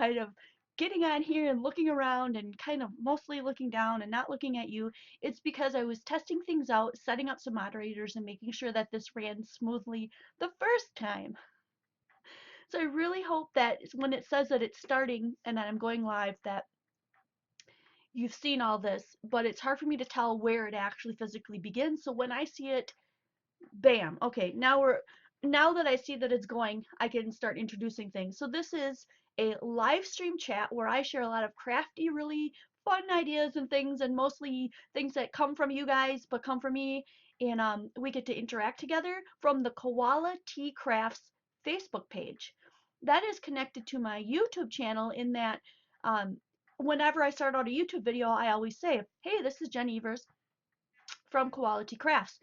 kind of getting on here and looking around and kind of mostly looking down and not looking at you, it's because I was testing things out, setting up some moderators, and making sure that this ran smoothly the first time. So I really hope that when it says that it's starting and that I'm going live, that you've seen all this, but it's hard for me to tell where it actually physically begins. So when I see it, bam. Okay, now that I see that it's going, I can start introducing things. So this is a live stream chat where I share a lot of crafty, really fun ideas and things, and mostly things that come from you guys, but come from me, and we get to interact together from the Koala Tea Crafts Facebook page. That is connected to my YouTube channel in that um, whenever I start out a YouTube video, I always say, hey, this is Jen Evers from Quality Crafts.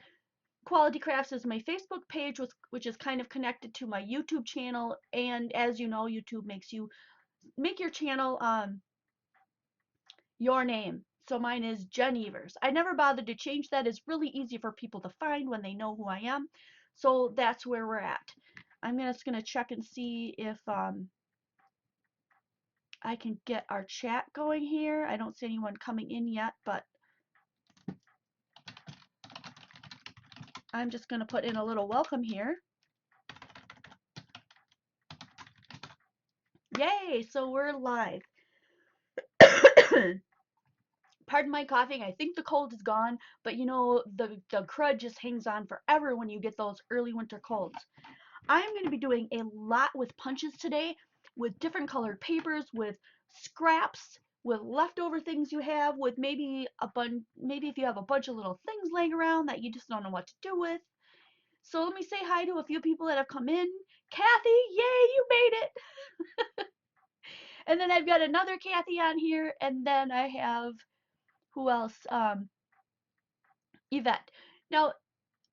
Quality Crafts is my Facebook page, which is kind of connected to my YouTube channel. And as you know, YouTube makes you make your channel your name. So mine is Jen Evers. I never bothered to change that. It's really easy for people to find when they know who I am. So that's where we're at. I'm just gonna check and see if I can get our chat going here. I don't see anyone coming in yet, but I'm just gonna put in a little welcome here. Yay! So we're live. Pardon my coughing. I think the cold is gone, but you know, the crud just hangs on forever when you get those early winter colds. I'm going to be doing a lot with punches today, with different colored papers, with scraps, with leftover things you have, with maybe if you have a bunch of little things laying around that you just don't know what to do with. So let me say hi to a few people that have come in. Kathy, yay, you made it! And then I've got another Kathy on here, and then I have who else? Yvette. Now,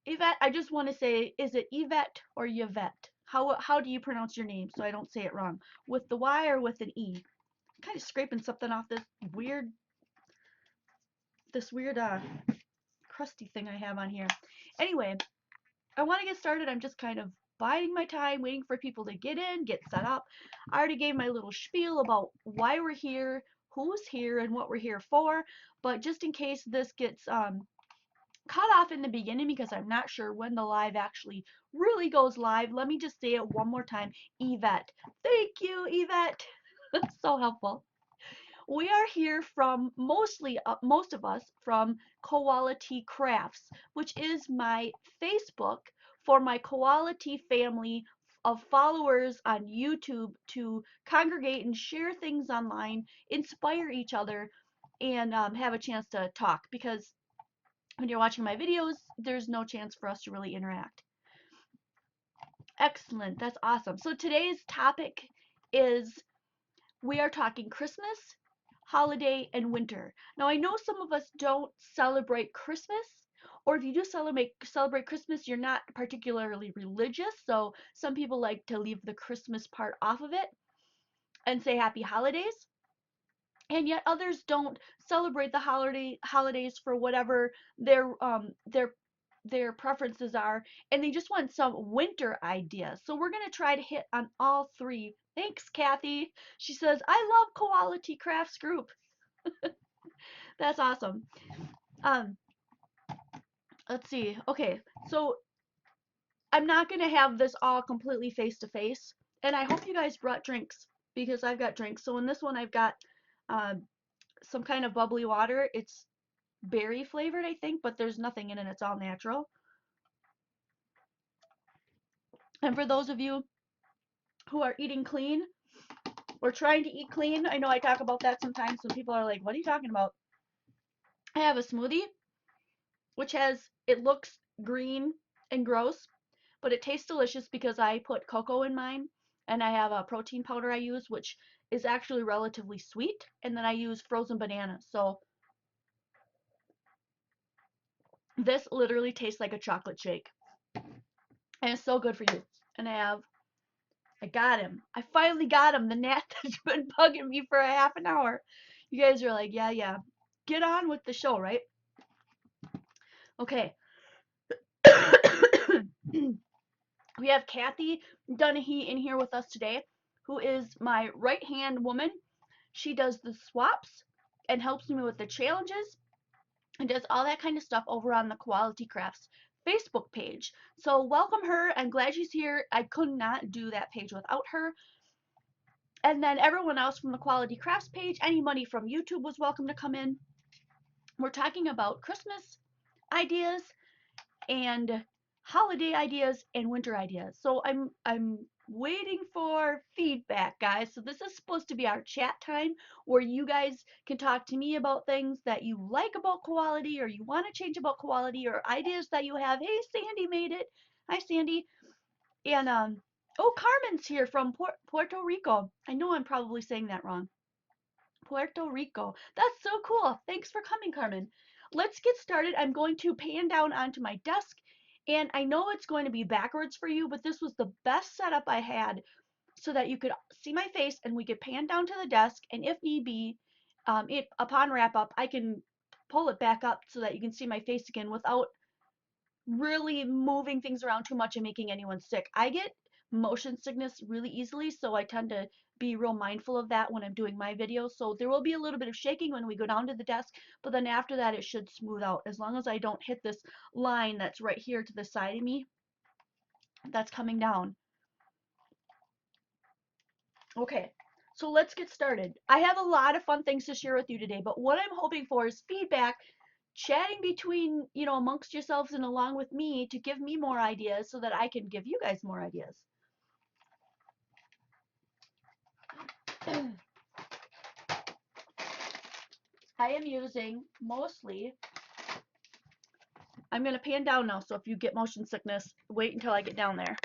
Yvette, I just want to say, is it Yvette or Yvette? How do you pronounce your name so I don't say it wrong? With the Y or with an E? I'm kind of scraping something off weird this weird crusty thing I have on here. Anyway, I want to get started. I'm just kind of biding my time, waiting for people to get in, get set up. I already gave my little spiel about why we're here, who's here, and what we're here for. But just in case this gets cut off in the beginning because I'm not sure when the live actually really goes live, let me just say it one more time. Yvette. Thank you, Yvette. That's so helpful. We are here from most of us from Quality Crafts, which is my Facebook for my Quality family of followers on YouTube to congregate and share things online, inspire each other, and have a chance to talk because when you're watching my videos, there's no chance for us to really interact. Excellent, that's awesome. So today's topic is we are talking Christmas, holiday, and winter. Now I know some of us don't celebrate Christmas, or if you do celebrate Christmas, you're not particularly religious, so some people like to leave the Christmas part off of it and say happy holidays. And yet others don't celebrate the holidays for whatever their preferences are, and they just want some winter ideas. So we're going to try to hit on all three. Thanks, Kathy. She says, I love Quality Crafts Group. That's awesome. Um, let's see. Okay, so I'm not going to have this all completely face to face, and I hope you guys brought drinks because I've got drinks. So in this one, I've got uh, some kind of bubbly water. It's berry flavored, I think, but there's nothing in it. It's all natural. And for those of you who are eating clean or trying to eat clean, I know I talk about that sometimes. Some people are like, what are you talking about? I have a smoothie, which it looks green and gross, but it tastes delicious because I put cocoa in mine. And I have a protein powder I use, which is actually relatively sweet. And then I use frozen bananas. So this literally tastes like a chocolate shake. And it's so good for you. And I got him. I finally got him. The gnat that's been bugging me for a half an hour. You guys are like, yeah, yeah. Get on with the show, right? Okay. We have Kathy Dunahee in here with us today, who is my right-hand woman. She does the swaps and helps me with the challenges and does all that kind of stuff over on the Quality Crafts Facebook page. So welcome her. I'm glad she's here. I could not do that page without her. And then everyone else from the Quality Crafts page, any money from YouTube was welcome to come in. We're talking about Christmas ideas and holiday ideas and winter ideas. So I'm waiting for feedback, guys. So this is supposed to be our chat time where you guys can talk to me about things that you like about Quality or you want to change about Quality or ideas that you have. Hey, Sandy made it. Hi, Sandy. And oh, Carmen's here from Puerto Rico. I know I'm probably saying that wrong. Puerto Rico. That's so cool. Thanks for coming, Carmen. Let's get started. I'm going to pan down onto my desk, and I know it's going to be backwards for you, but this was the best setup I had so that you could see my face and we could pan down to the desk, and if need be, upon wrap up, I can pull it back up so that you can see my face again without really moving things around too much and making anyone sick. I get motion sickness really easily, so I tend to be real mindful of that when I'm doing my videos. So there will be a little bit of shaking when we go down to the desk, but then after that it should smooth out as long as I don't hit this line that's right here to the side of me that's coming down. Okay, so let's get started. I have a lot of fun things to share with you today, but what I'm hoping for is feedback, chatting between, amongst yourselves and along with me to give me more ideas so that I can give you guys more ideas. I am using mostly, I'm going to pan down now, so if you get motion sickness, wait until I get down there.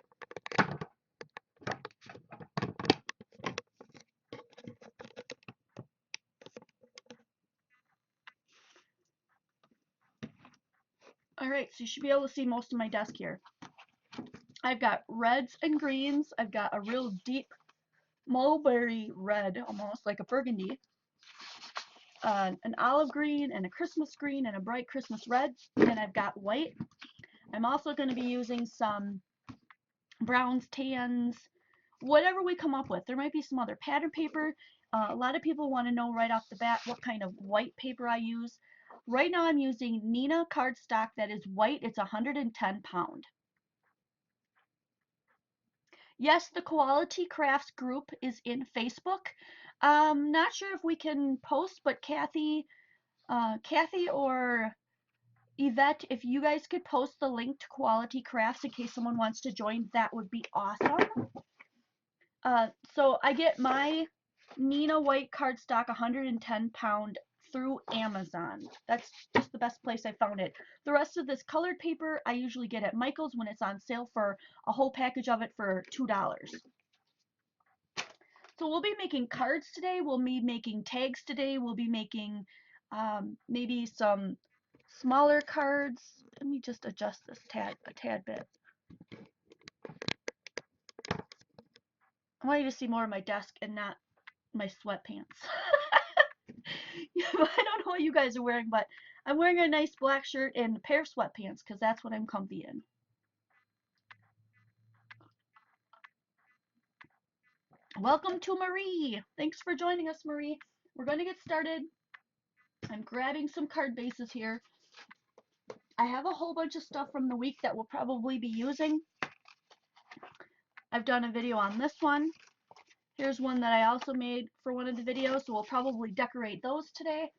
Alright, so you should be able to see most of my desk here. I've got reds and greens. I've got a real deep mulberry red, almost like a burgundy. An olive green and a Christmas green and a bright Christmas red. And I've got white. I'm also going to be using some browns, tans, whatever we come up with. There might be some other pattern paper. A lot of people want to know right off the bat what kind of white paper I use. Right now I'm using Nina cardstock that is white. It's 110 pound. Yes, the Quality Crafts group is in Facebook. Not sure if we can post, but Kathy or Yvette, if you guys could post the link to Quality Crafts in case someone wants to join, that would be awesome. So I get my Nina white cardstock 110 pound through Amazon. That's just the best place I found it. The rest of this colored paper I usually get at Michael's when it's on sale for a whole package of it for $2. So we'll be making cards today. We'll be making tags today. We'll be making maybe some smaller cards. Let me just adjust this a tad bit. I want you to see more of my desk and not my sweatpants. I don't know what you guys are wearing, but I'm wearing a nice black shirt and a pair of sweatpants because that's what I'm comfy in. Welcome to Marie. Thanks for joining us, Marie. We're going to get started. I'm grabbing some card bases here. I have a whole bunch of stuff from the week that we'll probably be using. I've done a video on this one. Here's one that I also made for one of the videos, so we'll probably decorate those today.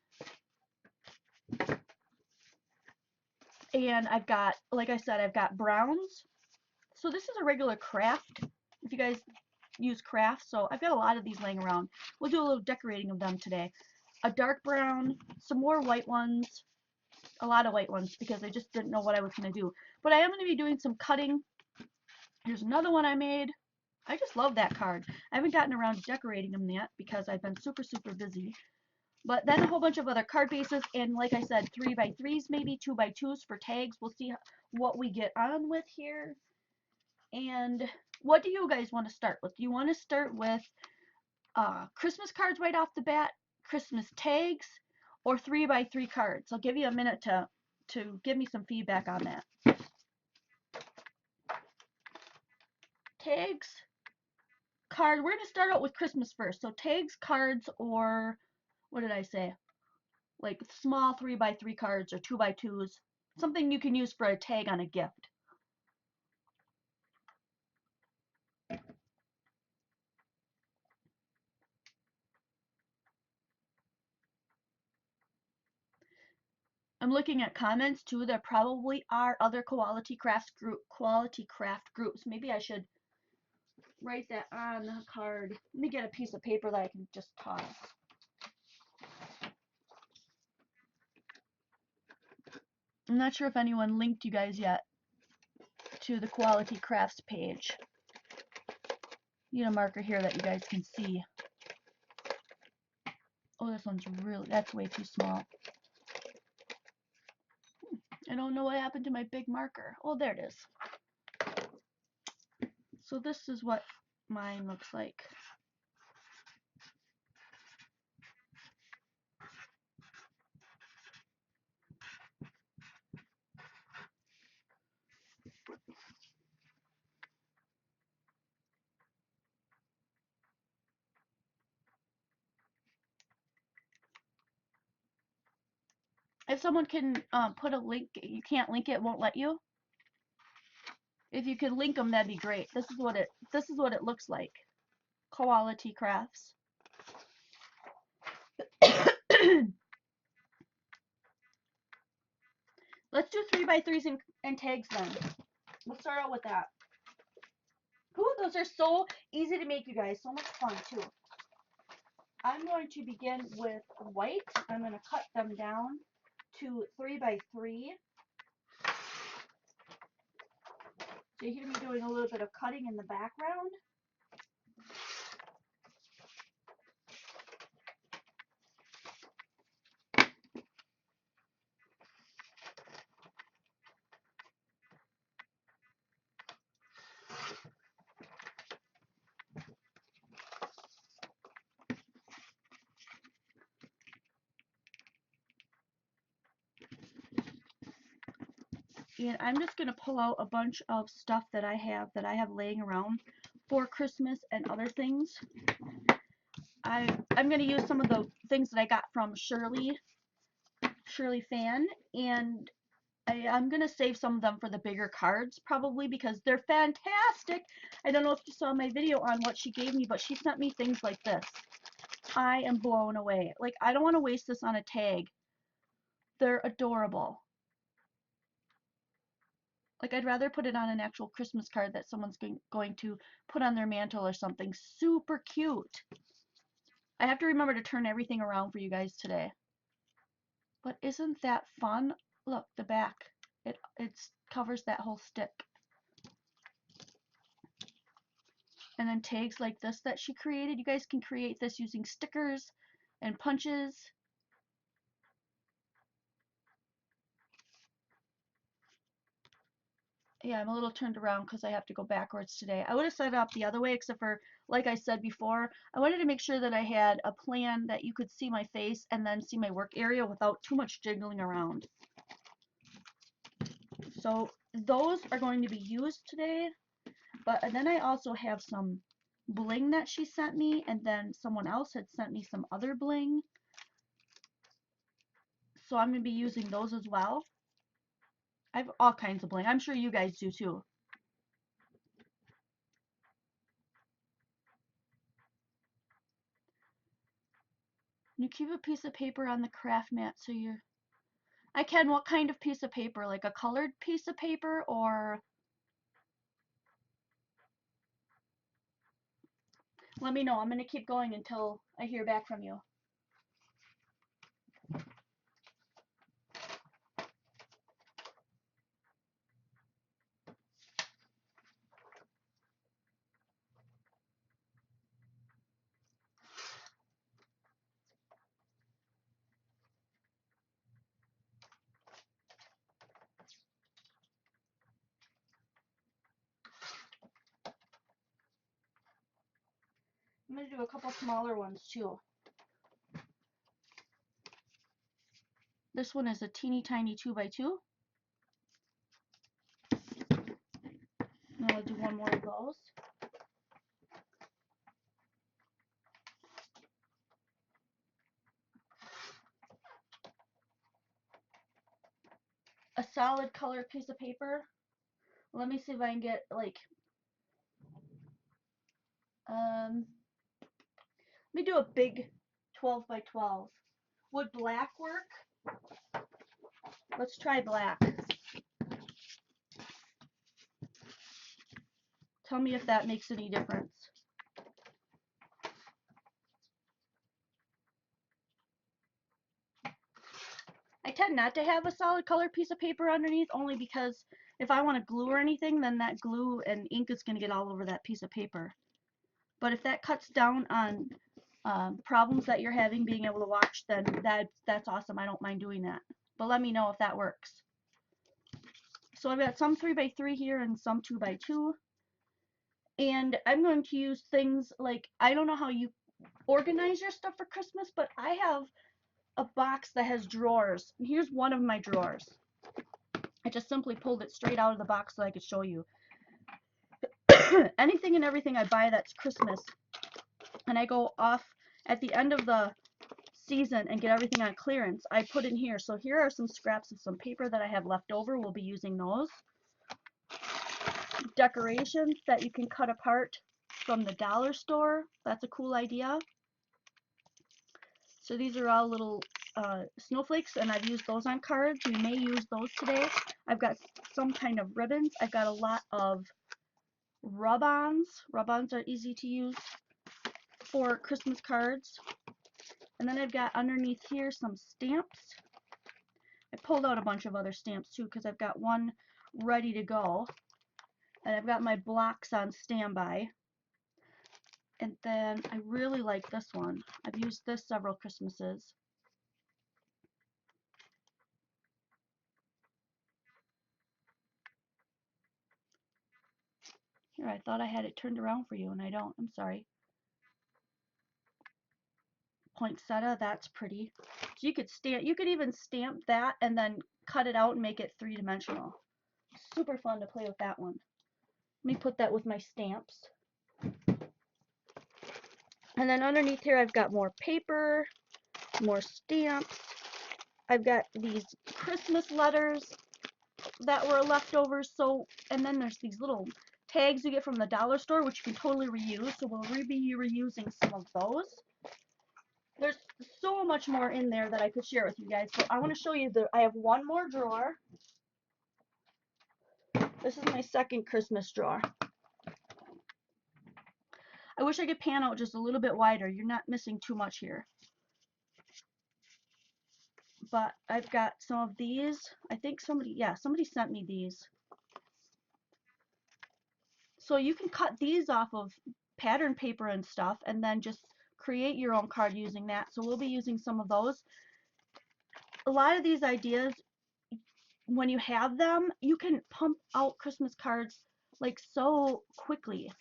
And I've got, like I said, I've got browns. So this is a regular craft, if you guys use craft. So I've got a lot of these laying around. We'll do a little decorating of them today. A dark brown, some more white ones, a lot of white ones because I just didn't know what I was going to do. But I am going to be doing some cutting. Here's another one I made. I just love that card. I haven't gotten around to decorating them yet because I've been super busy. But then a whole bunch of other card bases, and like I said, 3x3s, maybe 2x2s for tags. We'll see what we get on with here. And what do you guys want to start with? Do you want to start with Christmas cards right off the bat, Christmas tags, or 3x3 cards? I'll give you a minute to give me some feedback on that. Tags, card. We're going to start out with Christmas first. So tags, cards, or what did I say? Like small 3x3 cards or 2x2s. Something you can use for a tag on a gift. I'm looking at comments too. There probably are other quality craft groups. Maybe I should write that on the card. Let me get a piece of paper that I can just toss. I'm not sure if anyone linked you guys yet to the quality crafts page. Need a marker here that you guys can see. Oh, this one's really, that's way too small. I don't know what happened to my big marker. Oh, there it is. So this is what mine looks like. If someone can put a link, you can't link it, won't let you. If you could link them, that'd be great. This is what it looks like. Quality crafts. Let's do 3x3s and tags then. We'll start out with that. Ooh, those are so easy to make, you guys. So much fun too. I'm going to begin with white. I'm going to cut them down to 3x3. So you hear me doing a little bit of cutting in the background. And I'm just going to pull out a bunch of stuff that I have laying around for Christmas and other things. I'm going to use some of the things that I got from Shirley Fan, and I'm going to save some of them for the bigger cards probably because they're fantastic. I don't know if you saw my video on what she gave me, but she sent me things like this. I am blown away. Like, I don't want to waste this on a tag. They're adorable. Like, I'd rather put it on an actual Christmas card that someone's going to put on their mantle or something. Super cute. I have to remember to turn everything around for you guys today. But isn't that fun? Look, the back. It covers that whole stick. And then tags like this that she created. You guys can create this using stickers and punches. Yeah, I'm a little turned around because I have to go backwards today. I would have set it up the other way, except for, like I said before, I wanted to make sure that I had a plan that you could see my face and then see my work area without too much jiggling around. So those are going to be used today, and then I also have some bling that she sent me, and then someone else had sent me some other bling. So I'm going to be using those as well. I have all kinds of bling. I'm sure you guys do too. You keep a piece of paper on the craft mat so you're... I can. What kind of piece of paper? Like a colored piece of paper or... Let me know. I'm going to keep going until I hear back from you. I'm going to do a couple smaller ones too. This one is a teeny tiny 2x2. Now I'll do one more of those. solid color piece of paper. Let me see if I can get like, let me do a big 12 by 12. Would black work? Let's try black. Tell me if that makes any difference. I tend not to have a solid color piece of paper underneath, only because if I want to glue or anything, then that glue and ink is going to get all over that piece of paper. But if that cuts down on problems that you're having being able to watch, then that's awesome. I don't mind doing that. But let me know if that works. So I've got some 3 by 3 here and some 2 by 2. And I'm going to use things like, I don't know how you organize your stuff for Christmas, but I have a box that has drawers. And here's one of my drawers. I just simply pulled it straight out of the box so I could show you. Anything and everything I buy that's Christmas, and I go off at the end of the season and get everything on clearance, I put in here. So here are some scraps of some paper that I have left over. We'll be using those. Decorations that you can cut apart from the dollar store. That's a cool idea. So these are all little snowflakes, and I've used those on cards. We may use those today. I've got some kind of ribbons. I've got a lot of rub-ons. Rub-ons are easy to use for Christmas cards. And then I've got underneath here some stamps. I pulled out a bunch of other stamps too because I've got one ready to go. And I've got my blocks on standby. And then I really like this one. I've used this several Christmases. Here, I thought I had it turned around for you, and I don't. I'm sorry. Poinsettia, that's pretty. So you could even stamp that and then cut it out and make it 3-dimensional. Super fun to play with that one. Let me put that with my stamps. And then underneath here I've got more paper, more stamps. I've got these Christmas letters that were leftovers. So, and then there's these little tags you get from the dollar store, which you can totally reuse. So we'll be reusing some of those. There's so much more in there that I could share with you guys. So I want to show you I have one more drawer. This is my second Christmas drawer. I wish I could pan out just a little bit wider. You're not missing too much here. But I've got some of these. I think somebody sent me these. So you can cut these off of pattern paper and stuff and then just create your own card using that. So we'll be using some of those. A lot of these ideas, when you have them, you can pump out Christmas cards like so quickly.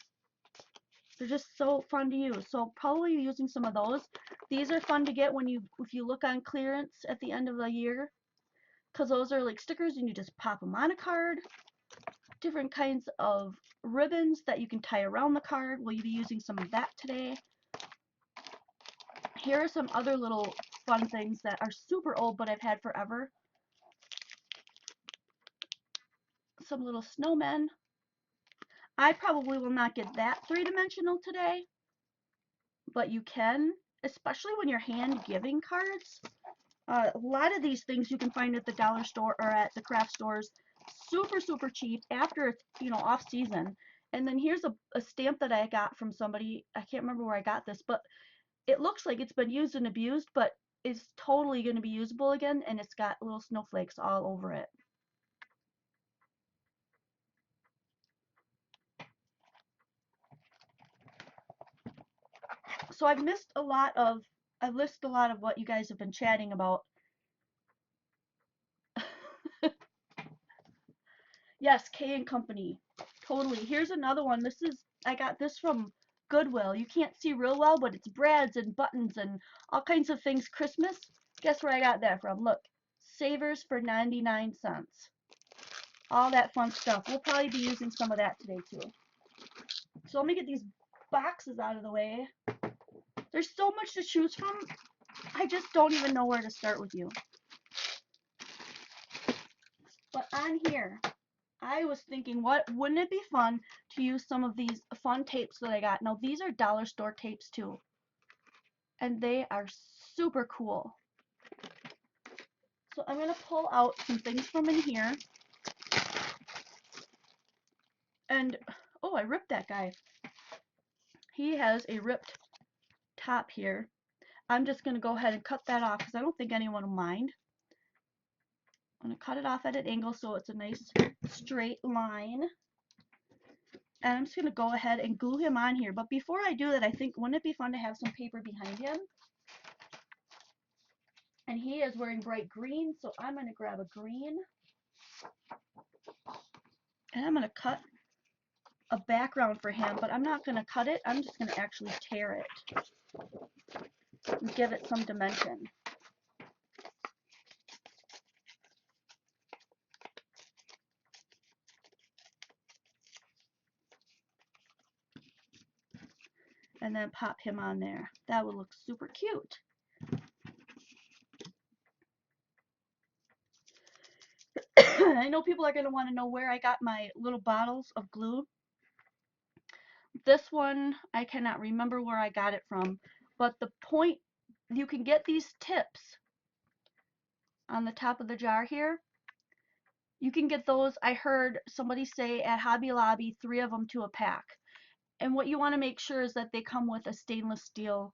They're just so fun to use. So probably using some of those. These are fun to get if you look on clearance at the end of the year, because those are like stickers and you just pop them on a card. Different kinds of ribbons that you can tie around the card. We'll be using some of that today. Here are some other little fun things that are super old but I've had forever. Some little snowmen. I probably will not get that 3-dimensional today, but you can, especially when you're hand giving cards. A lot of these things you can find at the dollar store or at the craft stores super cheap after it's off season. And then here's a stamp that I got from somebody. I can't remember where I got this, but it looks like it's been used and abused, but it's totally going to be usable again, and it's got little snowflakes all over it. So I've listed a lot of what you guys have been chatting about. Yes, K and Company. Totally. Here's another one. I got this from Goodwill. You can't see real well, but it's brads and buttons and all kinds of things Christmas. Guess where I got that from? Look. Savers for 99 cents. All that fun stuff. We'll probably be using some of that today too. So let me get these boxes out of the way. There's so much to choose from. I just don't even know where to start with you. But on here, I was thinking, wouldn't it be fun to use some of these fun tapes that I got? Now, these are dollar store tapes too, and they are super cool. So I'm going to pull out some things from in here. And, oh, I ripped that guy. He has a ripped top here. I'm just going to go ahead and cut that off because I don't think anyone will mind. I'm going to cut it off at an angle so it's a nice straight line. And I'm just going to go ahead and glue him on here. But before I do that, I think, wouldn't it be fun to have some paper behind him? And he is wearing bright green, so I'm going to grab a green. And I'm going to cut a background for him, but I'm not going to cut it. I'm just going to actually tear it and give it some dimension. And then pop him on there. That would look super cute. I know people are going to want to know where I got my little bottles of glue. This one, I cannot remember where I got it from, but the point, you can get these tips on the top of the jar here. You can get those, I heard somebody say at Hobby Lobby, 3 of them to a pack. And what you want to make sure is that they come with a stainless steel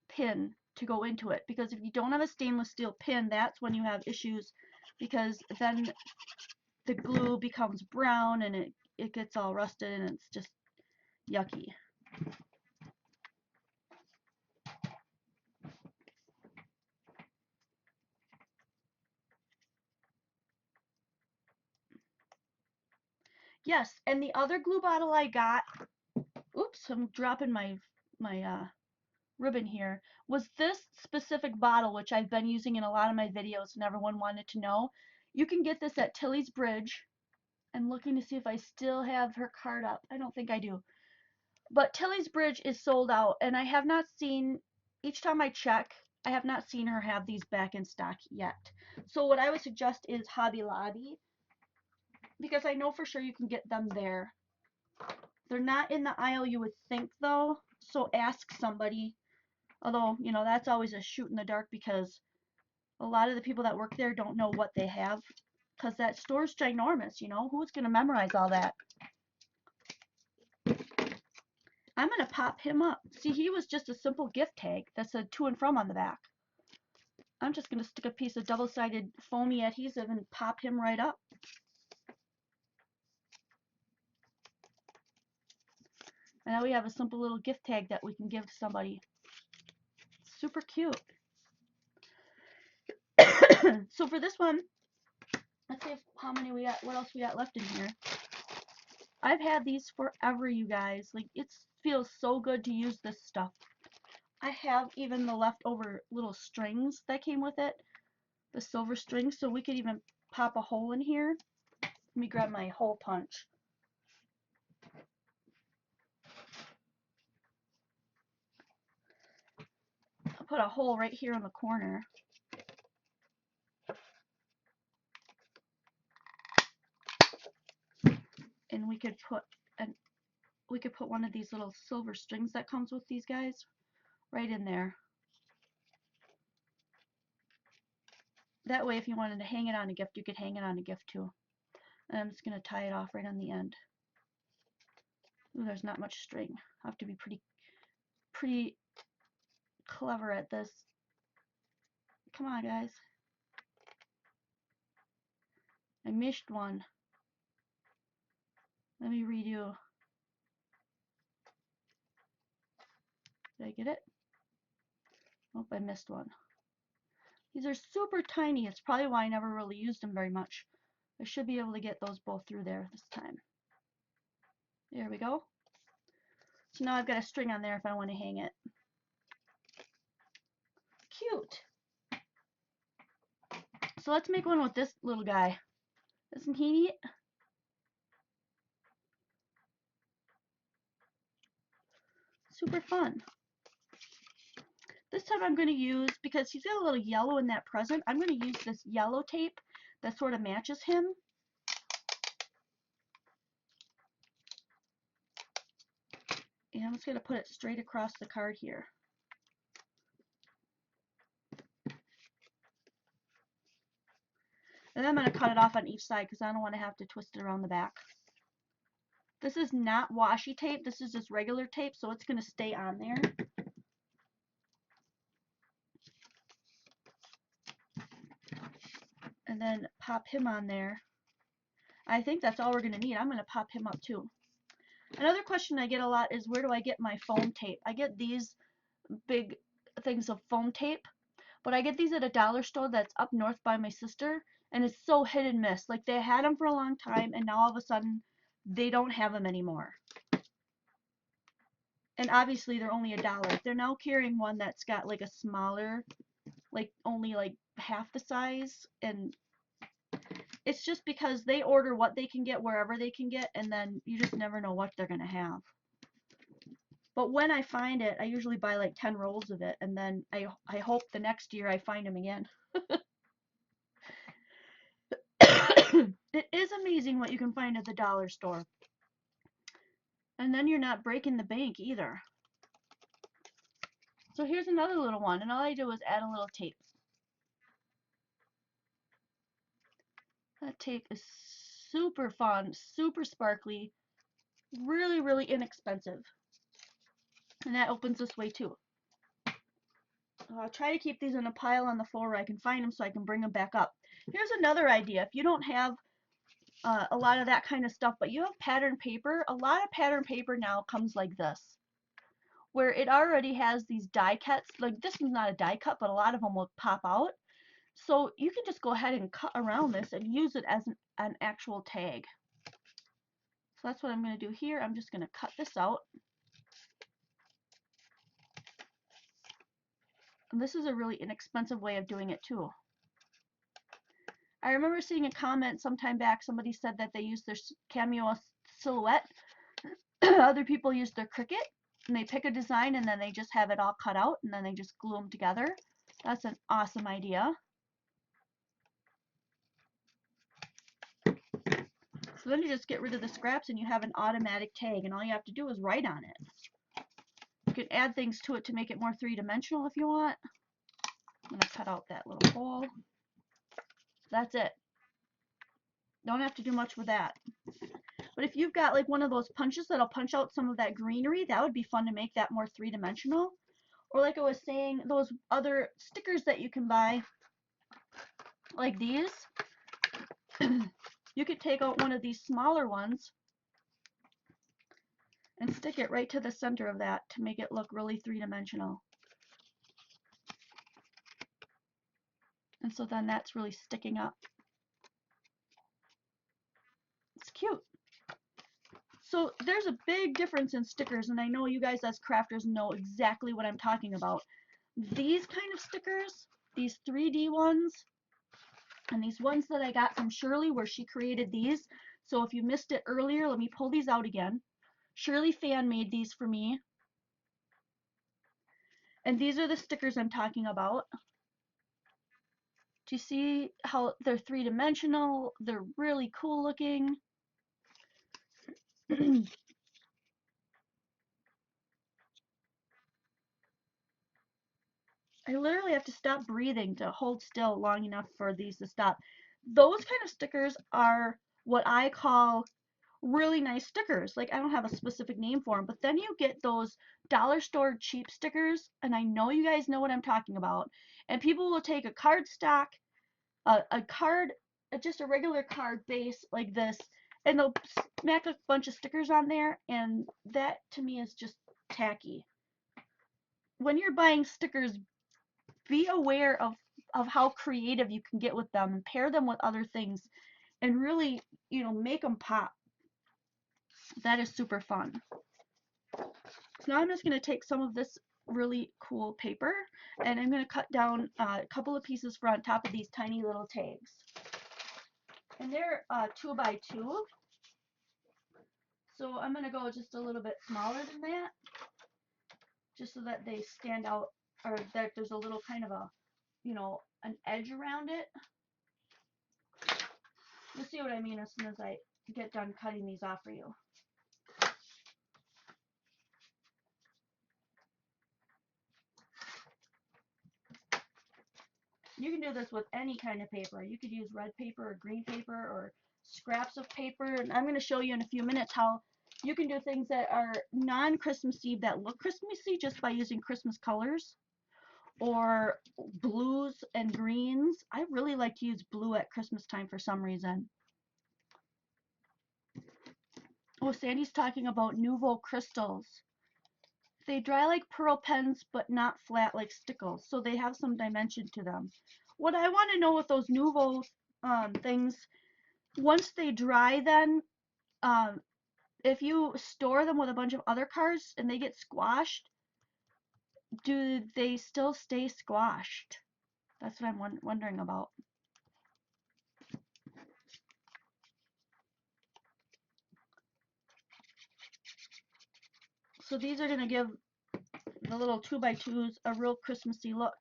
pin to go into it, because if you don't have a stainless steel pin, that's when you have issues, because then the glue becomes brown and it gets all rusted and it's just yucky. Yes, and the other glue bottle I got, oops, I'm dropping my ribbon here, was this specific bottle, which I've been using in a lot of my videos and everyone wanted to know. You can get this at Tilly's Bridge. I'm looking to see if I still have her card up. I don't think I do. But Tilly's Bridge is sold out, and I have not seen, each time I check, I have not seen her have these back in stock yet. So what I would suggest is Hobby Lobby, because I know for sure you can get them there. They're not in the aisle you would think though, so ask somebody. Although, you know, that's always a shoot in the dark because a lot of the people that work there don't know what they have. Because that store's ginormous, you know? Who's going to memorize all that? I'm going to pop him up. See, he was just a simple gift tag that said to and from on the back. I'm just going to stick a piece of double-sided foamy adhesive and pop him right up. And now we have a simple little gift tag that we can give to somebody. Super cute. So for this one, let's see how many we got, what else we got left in here. I've had these forever, you guys. Like, it feels so good to use this stuff. I have even the leftover little strings that came with it. The silver strings, so we could even pop a hole in here. Let me grab my hole punch. I'll put a hole right here in the corner. And we could put one of these little silver strings that comes with these guys right in there. That way if you wanted to hang it on a gift, you could hang it on a gift too. And I'm just going to tie it off right on the end. Ooh, there's not much string. I have to be pretty clever at this. Come on, guys. I missed one. Let me redo. Did I get it? Oh, I missed one. These are super tiny. It's probably why I never really used them very much. I should be able to get those both through there this time. There we go. So now I've got a string on there if I want to hang it. Cute. So let's make one with this little guy. Isn't he neat? Super fun. This time I'm going to use, because he's got a little yellow in that present, I'm going to use this yellow tape that sort of matches him. And I'm just going to put it straight across the card here. And then I'm going to cut it off on each side because I don't want to have to twist it around the back. This is not washi tape. This is just regular tape, so it's going to stay on there. And then pop him on there. I think that's all we're going to need. I'm going to pop him up too. Another question I get a lot is, where do I get my foam tape? I get these big things of foam tape, but I get these at a dollar store that's up north by my sister, and it's so hit and miss. Like, they had them for a long time, and now all of a sudden they don't have them anymore. And obviously they're only $1. They're now carrying one that's got like a smaller, like only like half the size, and it's just because they order what they can get wherever they can get, and then you just never know what they're gonna have. But when I find it, I usually buy like 10 rolls of it, and then I hope the next year I find them again. It is amazing what you can find at the dollar store. And then you're not breaking the bank either. So here's another little one, and all I do is add a little tape. That tape is super fun, super sparkly, really, really inexpensive. And that opens this way too. I'll try to keep these in a pile on the floor where I can find them so I can bring them back up. Here's another idea. If you don't have a lot of that kind of stuff, but you have pattern paper, a lot of pattern paper now comes like this, where it already has these die cuts. Like, this is not a die cut, but a lot of them will pop out. So you can just go ahead and cut around this and use it as an actual tag. So that's what I'm going to do here. I'm just going to cut this out. And this is a really inexpensive way of doing it too. I remember seeing a comment sometime back. Somebody said that they used their cameo silhouette. Other people use their Cricut, and they pick a design and then they just have it all cut out and then they just glue them together. That's an awesome idea. So then you just get rid of the scraps and you have an automatic tag, and all you have to do is write on it. You can add things to it to make it more three-dimensional if you want. I'm going to cut out that little hole. That's it. Don't have to do much with that. But if you've got like one of those punches that'll punch out some of that greenery, that would be fun to make that more three-dimensional. Or like I was saying, those other stickers that you can buy, like these, you could take out one of these smaller ones and stick it right to the center of that to make it look really three-dimensional. And so then that's really sticking up. It's cute. So there's a big difference in stickers, and I know you guys as crafters know exactly what I'm talking about. These kind of stickers, these 3D ones, and these ones that I got from Shirley where she created these. So if you missed it earlier, let me pull these out again. Shirley Fan made these for me. And these are the stickers I'm talking about. Do you see how they're three-dimensional? They're really cool looking. I literally have to stop breathing to hold still long enough for these to stop. Those kind of stickers are what I call really nice stickers. Like, I don't have a specific name for them, but then you get those dollar store cheap stickers, and I know you guys know what I'm talking about. And people will take a cardstock, a card, just a regular card base like this, and they'll smack a bunch of stickers on there, and that to me is just tacky. When you're buying stickers, be aware of how creative you can get with them and pair them with other things and really, make them pop. That is super fun. So now I'm just going to take some of this really cool paper and I'm going to cut down a couple of pieces for on top of these tiny little tags. And they're 2 by 2. So I'm going to go just a little bit smaller than that, just so that they stand out, or that there's a little kind of a, an edge around it. You'll see what I mean as soon as I get done cutting these off for you. You can do this with any kind of paper. You could use red paper or green paper or scraps of paper. And I'm going to show you in a few minutes how you can do things that are non-Christmassy that look Christmassy just by using Christmas colors or blues and greens. I really like to use blue at Christmas time for some reason. Oh, Sandy's talking about Nouveau crystals. They dry like pearl pens, but not flat like stickles, so they have some dimension to them. What I want to know with those Nouveau things, once they dry, then if you store them with a bunch of other cards and they get squashed, do they still stay squashed? That's what I'm wondering about. So these are going to give the little 2x2s a real Christmassy look.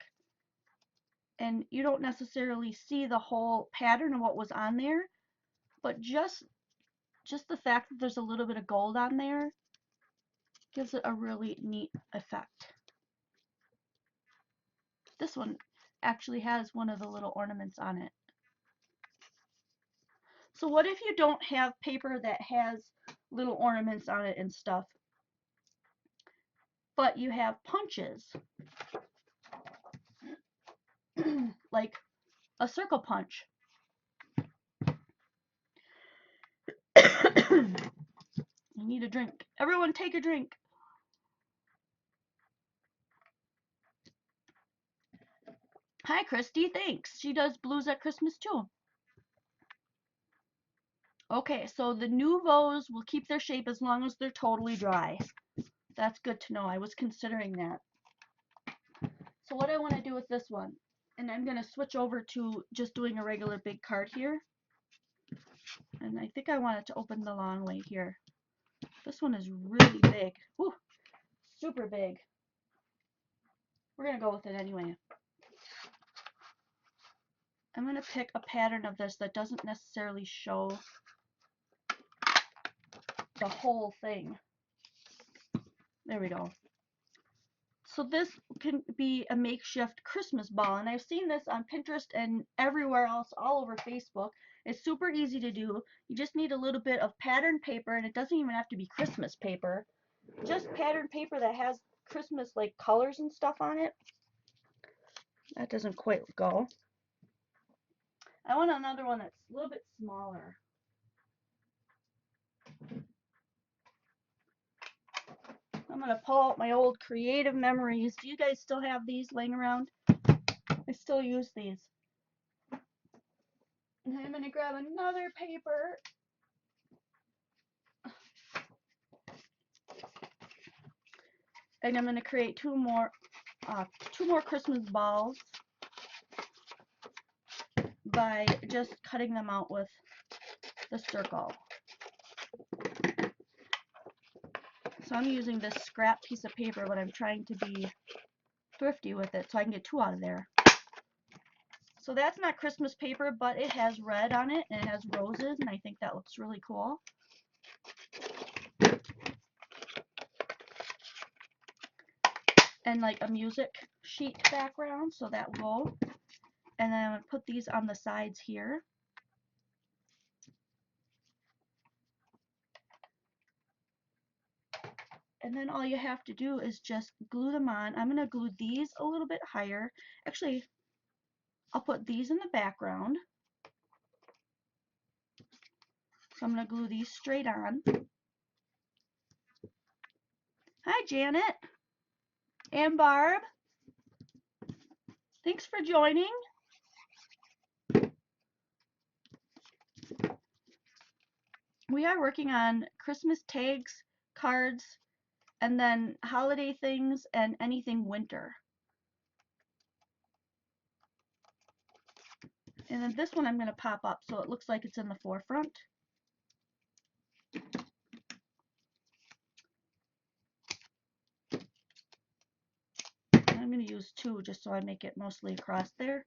And you don't necessarily see the whole pattern of what was on there, but just the fact that there's a little bit of gold on there gives it a really neat effect. This one actually has one of the little ornaments on it. So what if you don't have paper that has little ornaments on it and stuff, but you have punches, like a circle punch? I need a drink. Everyone take a drink. Hi, Christy. Thanks. She does blues at Christmas too. Okay, so the Nouveaux will keep their shape as long as they're totally dry. That's good to know. I was considering that. So what I want to do with this one, and I'm going to switch over to just doing a regular big card here. And I think I want it to open the long way here. This one is really big. Whew, super big. We're going to go with it anyway. I'm going to pick a pattern of this that doesn't necessarily show the whole thing. There we go. So this can be a makeshift Christmas ball, and I've seen this on Pinterest and everywhere else, all over Facebook. It's super easy to do. You just need a little bit of pattern paper, and it doesn't even have to be Christmas paper. Just pattern paper that has Christmas like colors and stuff on it. That doesn't quite go. I want another one that's a little bit smaller. I'm going to pull out my old creative memories. Do you guys still have these laying around? I still use these. And I'm going to grab another paper. And I'm going to create two more Christmas balls by just cutting them out with the circle. So I'm using this scrap piece of paper, but I'm trying to be thrifty with it so I can get two out of there. So that's not Christmas paper, but it has red on it and it has roses, and I think that looks really cool. And like a music sheet background, so that will go. And then I'm going to put these on the sides here. And then all you have to do is just glue them on. I'm going to glue these a little bit higher. Actually, I'll put these in the background. So I'm going to glue these straight on. Hi, Janet and Barb. Thanks for joining. We are working on Christmas tags, cards, and then holiday things and anything winter. And then this one I'm going to pop up so it looks like it's in the forefront. I'm going to use two just so I make it mostly across there.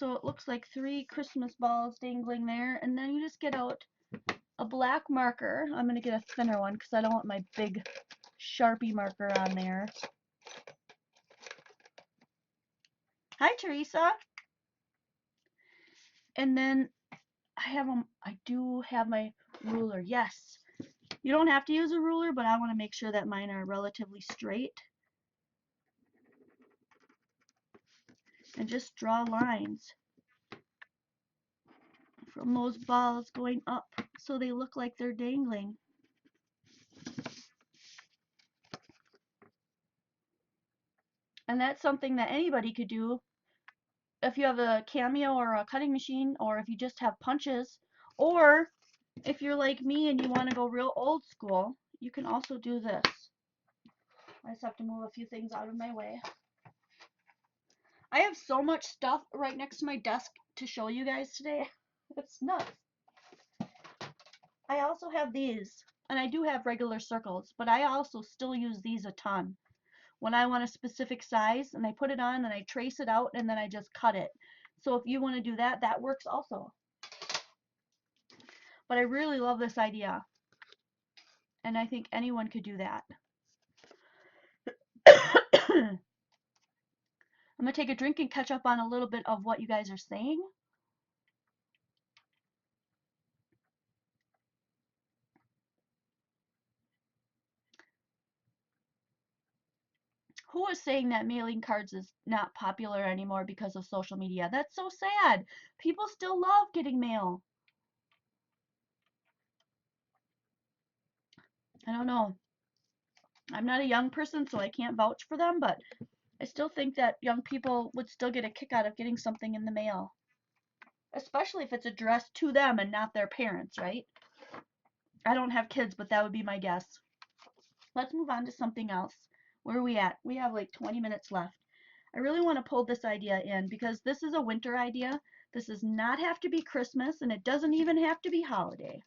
So it looks like 3 Christmas balls dangling there, and then you just get out a black marker. I'm going to get a thinner one because I don't want my big Sharpie marker on there. Hi, Teresa. And then I do have my ruler. Yes. You don't have to use a ruler, but I want to make sure that mine are relatively straight. And just draw lines from those balls going up so they look like they're dangling. And that's something that anybody could do if you have a Cameo or a cutting machine, or if you just have punches, or if you're like me and you want to go real old school, you can also do this. I just have to move a few things out of my way. I have so much stuff right next to my desk to show you guys today. It's nuts. I also have these, and I do have regular circles, but I also still use these a ton. When I want a specific size, and I put it on and I trace it out and then I just cut it. So if you want to do that, that works also. But I really love this idea, and I think anyone could do that. I'm going to take a drink and catch up on a little bit of what you guys are saying. Who is saying that mailing cards is not popular anymore because of social media? That's so sad. People still love getting mail. I don't know. I'm not a young person, so I can't vouch for them, but I still think that young people would still get a kick out of getting something in the mail. Especially if it's addressed to them and not their parents, right? I don't have kids, but that would be my guess. Let's move on to something else. Where are we at? We have like 20 minutes left. I really want to pull this idea in because this is a winter idea. This does not have to be Christmas, and it doesn't even have to be holiday.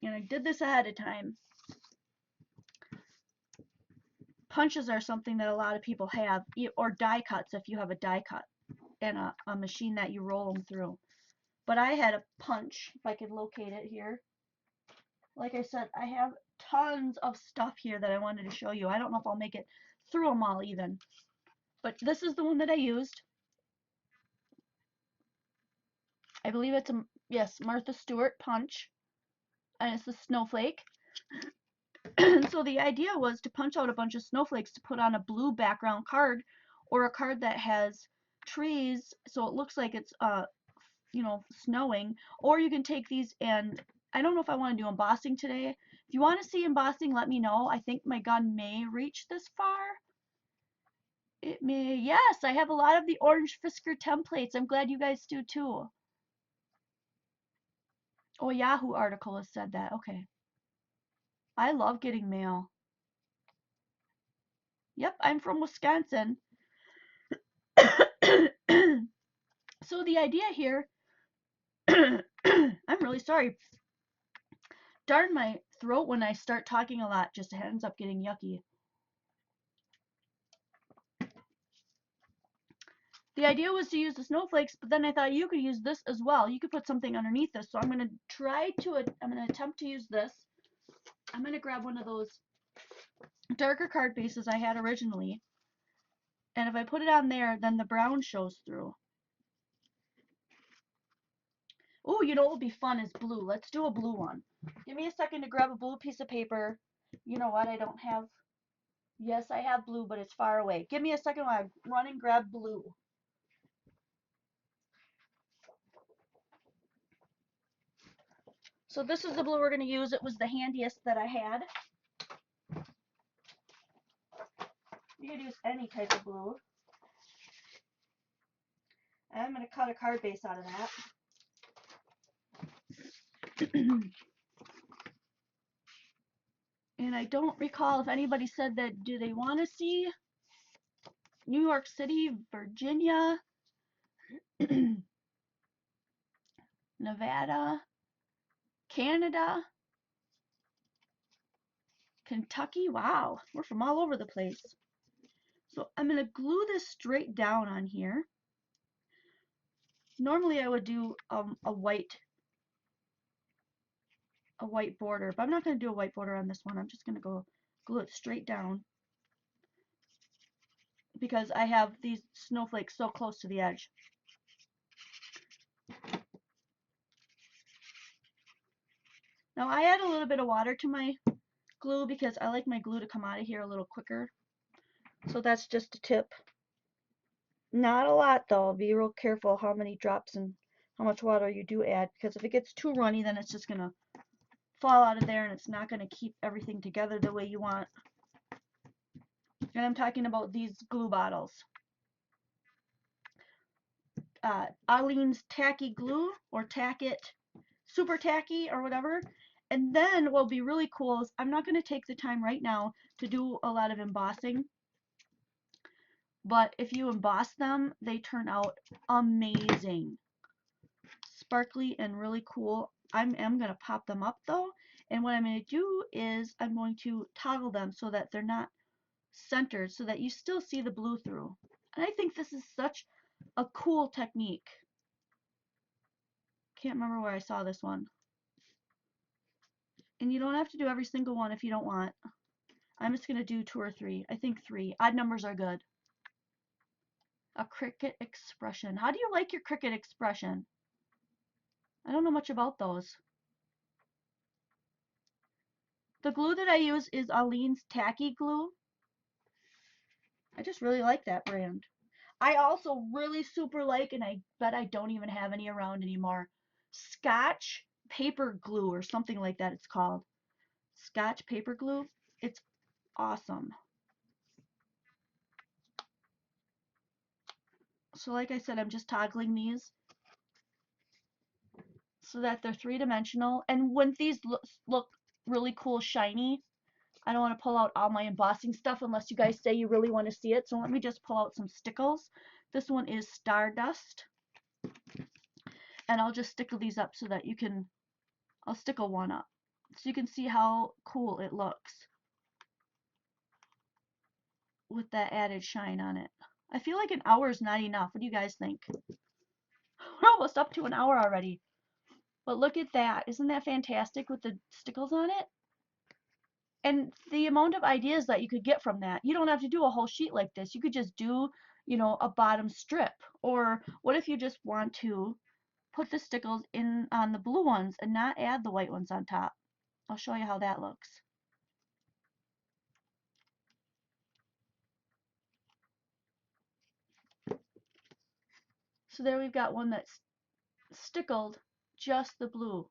And I did this ahead of time. Punches are something that a lot of people have, or die cuts if you have a die cut and a machine that you roll them through. But I had a punch, if I could locate it here. Like I said, I have tons of stuff here that I wanted to show you. I don't know if I'll make it through them all even. But this is the one that I used. I believe it's a, yes, Martha Stewart punch. And it's the snowflake. So the idea was to punch out a bunch of snowflakes to put on a blue background card, or a card that has trees so it looks like it's you know, snowing. Or you can take these, and I don't know if I want to do embossing today. If you want to see embossing, let me know. I think my gun may reach this far. It may. Yes, I have a lot of the Orange Fisker templates. I'm glad you guys do too. Oh, Yahoo article has said that. Okay. I love getting mail. Yep, I'm from Wisconsin. So the idea here, I'm really sorry. Darn my throat when I start talking a lot, just ends up getting yucky. The idea was to use the snowflakes, but then I thought you could use this as well. You could put something underneath this. So I'm going to attempt to use this. I'm going to grab one of those darker card bases I had originally. And if I put it on there, then the brown shows through. Oh, you know what would be fun is blue. Let's do a blue one. Give me a second to grab a blue piece of paper. You know what? I don't have... Yes, I have blue, but it's far away. Give me a second while I run and grab blue. So this is the blue we're going to use. It was the handiest that I had. You could use any type of blue. And I'm going to cut a card base out of that. And I don't recall if anybody said that, do they want to see New York City, Virginia, Nevada, Canada, Kentucky? Wow, we're from all over the place. So I'm going to glue this straight down on here. Normally I would do a white border, but I'm not going to do a white border on this one. I'm just going to go glue it straight down because I have these snowflakes so close to the edge. Now I add a little bit of water to my glue because I like my glue to come out of here a little quicker. So that's just a tip. Not a lot though. Be real careful how many drops and how much water you do add, because if it gets too runny, then it's just going to fall out of there and it's not going to keep everything together the way you want. And I'm talking about these glue bottles. Eileen's Tacky Glue, or Tack It Super Tacky, or whatever. And then what will be really cool is I'm not going to take the time right now to do a lot of embossing. But if you emboss them, they turn out amazing. Sparkly and really cool. I am going to pop them up though. And what I'm going to do is I'm going to toggle them so that they're not centered, so that you still see the blue through. And I think this is such a cool technique. Can't remember where I saw this one. And you don't have to do every single one if you don't want. I'm just going to do 2 or 3. I think 3. Odd numbers are good. A cricket expression. How do you like your cricket expression? I don't know much about those. The glue that I use is Eileen's Tacky Glue. I just really like that brand. I also really super like, and I bet I don't even have any around anymore, Scotch paper glue or something like that it's called. Scotch paper glue. It's awesome. So like I said, I'm just toggling these so that they're 3-dimensional. And when these look really cool shiny, I don't want to pull out all my embossing stuff unless you guys say you really want to see it. So let me just pull out some stickles. This one is Stardust. And I'll just stickle these up so that you can, I'll stickle one up so you can see how cool it looks with that added shine on it. I feel like an hour is not enough. What do you guys think? We're almost up to an hour already. But look at that. Isn't that fantastic with the stickles on it? And the amount of ideas that you could get from that. You don't have to do a whole sheet like this. You could just do, you know, a bottom strip. Or what if you just want to put the stickles in on the blue ones and not add the white ones on top? I'll show you how that looks. So there we've got one that's stickled just the blue.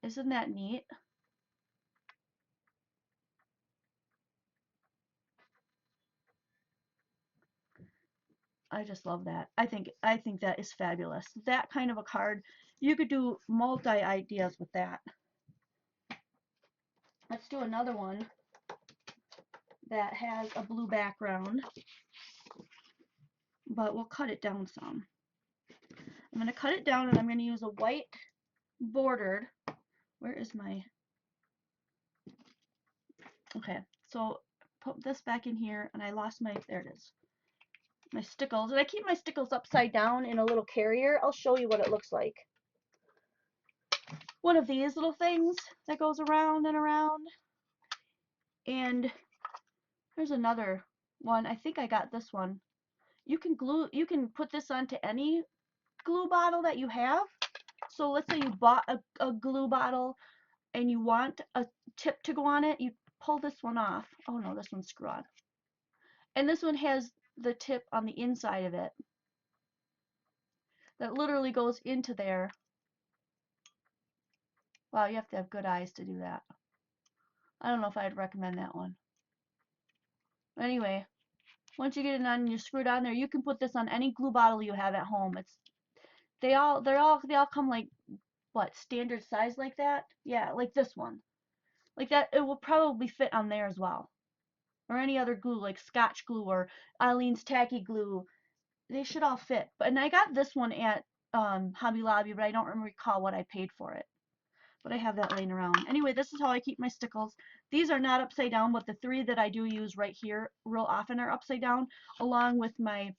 Isn't that neat? I just love that. I think that is fabulous. That kind of a card, you could do multi ideas with that. Let's do another one that has a blue background, but we'll cut it down some. I'm going to cut it down and I'm going to use a white bordered. Where is my... Okay, so put this back in here and I lost my... There it is. My stickles. And I keep my stickles upside down in a little carrier. I'll show you what it looks like. One of these little things that goes around and around. And there's another one. I think I got this one. You can put this onto any glue bottle that you have. So let's say you bought a glue bottle and you want a tip to go on it, you pull this one off. Oh no, this one's screw on. And this one has the tip on the inside of it that literally goes into there. Wow, you have to have good eyes to do that. I don't know if I'd recommend that one. Anyway, once you get it on and you screw it on there, you can put this on any glue bottle you have at home. They all come like, what, standard size like that? Yeah, like this one. Like that, it will probably fit on there as well. Or any other glue, like Scotch glue or Eileen's Tacky Glue. They should all fit. And I got this one at Hobby Lobby, but I don't recall what I paid for it. But I have that laying around. Anyway, this is how I keep my stickles. These are not upside down, but the 3 that I do use right here real often are upside down, along with my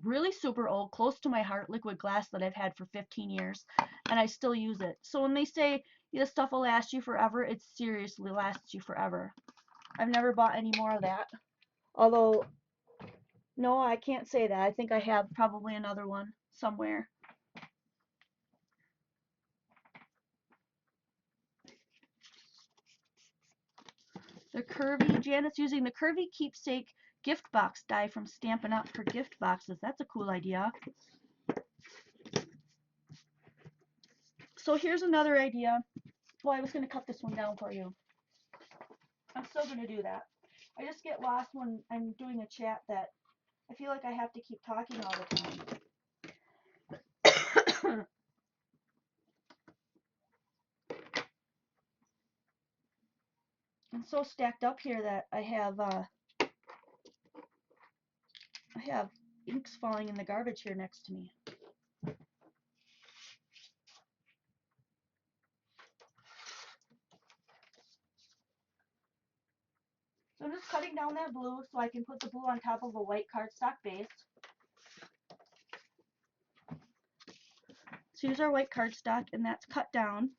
really super old, close to my heart, liquid glass that I've had for 15 years, and I still use it. So when they say this stuff will last you forever, it seriously lasts you forever. I've never bought any more of that. Although, no, I can't say that. I think I have probably another one somewhere. The curvy, Janet's using the curvy keepsake gift box die from Stampin' Up! For gift boxes. That's a cool idea. So here's another idea. Well, I was going to cut this one down for you. I'm still going to do that. I just get lost when I'm doing a chat that I feel like I have to keep talking all the time. I'm so stacked up here that I have inks falling in the garbage here next to me. So I'm just cutting down that blue so I can put the blue on top of a white cardstock base. So here's our white cardstock, and that's cut down.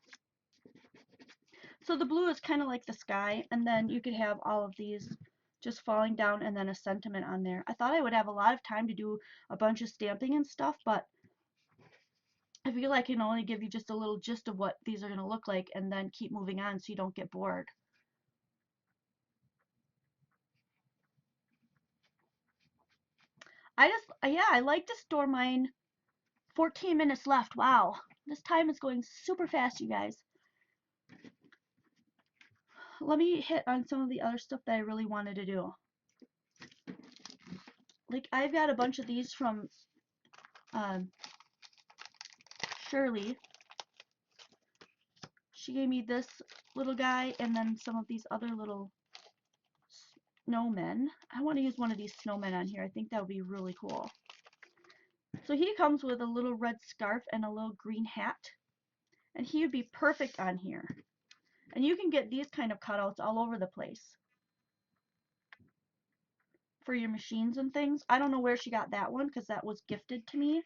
So the blue is kind of like the sky, and then you could have all of these just falling down and then a sentiment on there. I thought I would have a lot of time to do a bunch of stamping and stuff, but I feel I can only give you just a little gist of what these are going to look like and then keep moving on so you don't get bored. I like to store mine. 14 minutes left. Wow. This time is going super fast, you guys. Let me hit on some of the other stuff that I really wanted to do. Like, I've got a bunch of these from Shirley. She gave me this little guy and then some of these other little snowmen. I want to use one of these snowmen on here. I think that would be really cool. So he comes with a little red scarf and a little green hat. And he would be perfect on here. And you can get these kind of cutouts all over the place for your machines and things. I don't know where she got that one because that was gifted to me.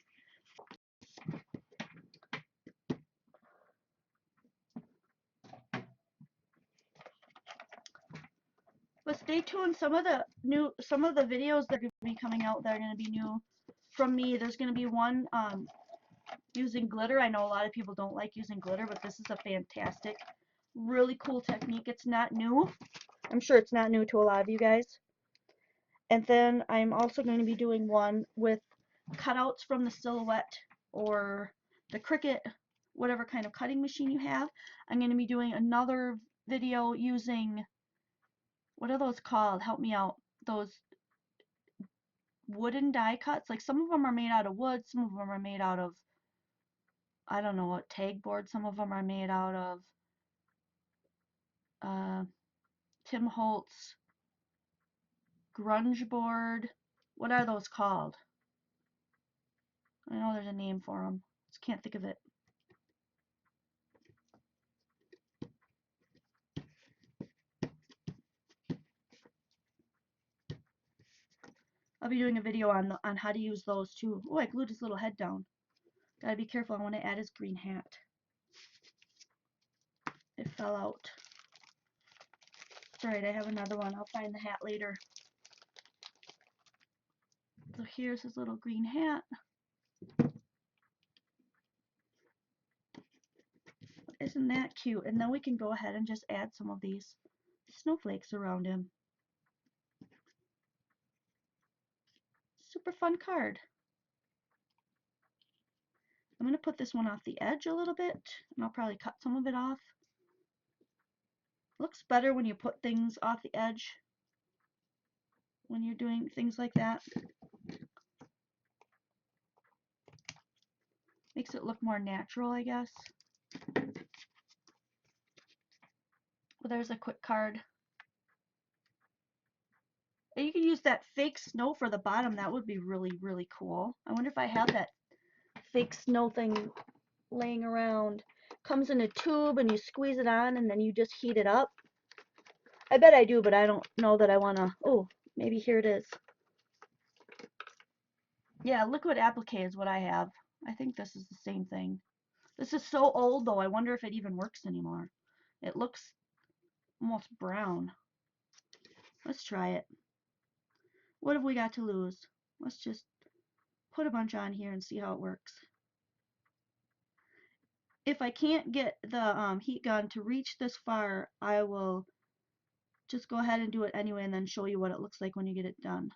But stay tuned. Some of the videos that are going to be coming out that are going to be new from me. There's going to be one using glitter. I know a lot of people don't like using glitter, but this is a fantastic, really cool technique. It's not new. I'm sure it's not new to a lot of you guys. And then I'm also going to be doing one with cutouts from the Silhouette or the Cricut, whatever kind of cutting machine you have. I'm going to be doing another video using, what are those called? Help me out. Those wooden die cuts. Like, some of them are made out of wood, some of them are made out of, I don't know what, tag board. Some of them are made out of Tim Holtz grunge board. What are those called? I know there's a name for them. Just can't think of it. I'll be doing a video on how to use those too. Oh, I glued his little head down. Gotta be careful. I want to add his green hat. It fell out. It's alright, I have another one. I'll find the hat later. So here's his little green hat. Isn't that cute? And then we can go ahead and just add some of these snowflakes around him. Super fun card. I'm going to put this one off the edge a little bit, and I'll probably cut some of it off. Looks better when you put things off the edge when you're doing things like that. Makes it look more natural, I guess. Well, there's a quick card. And you can use that fake snow for the bottom. That would be really, really cool. I wonder if I have that fake snow thing laying around. Comes in a tube and you squeeze it on and then you just heat it up. I bet I do, but I don't know that I want to. Oh, maybe here it is. Yeah, liquid applique is what I have. I think this is the same thing. This is so old though, I wonder if it even works anymore. It looks almost brown. Let's try it. What have we got to lose? Let's just put a bunch on here and see how it works. If I can't get the heat gun to reach this far, I will just go ahead and do it anyway and then show you what it looks like when you get it done.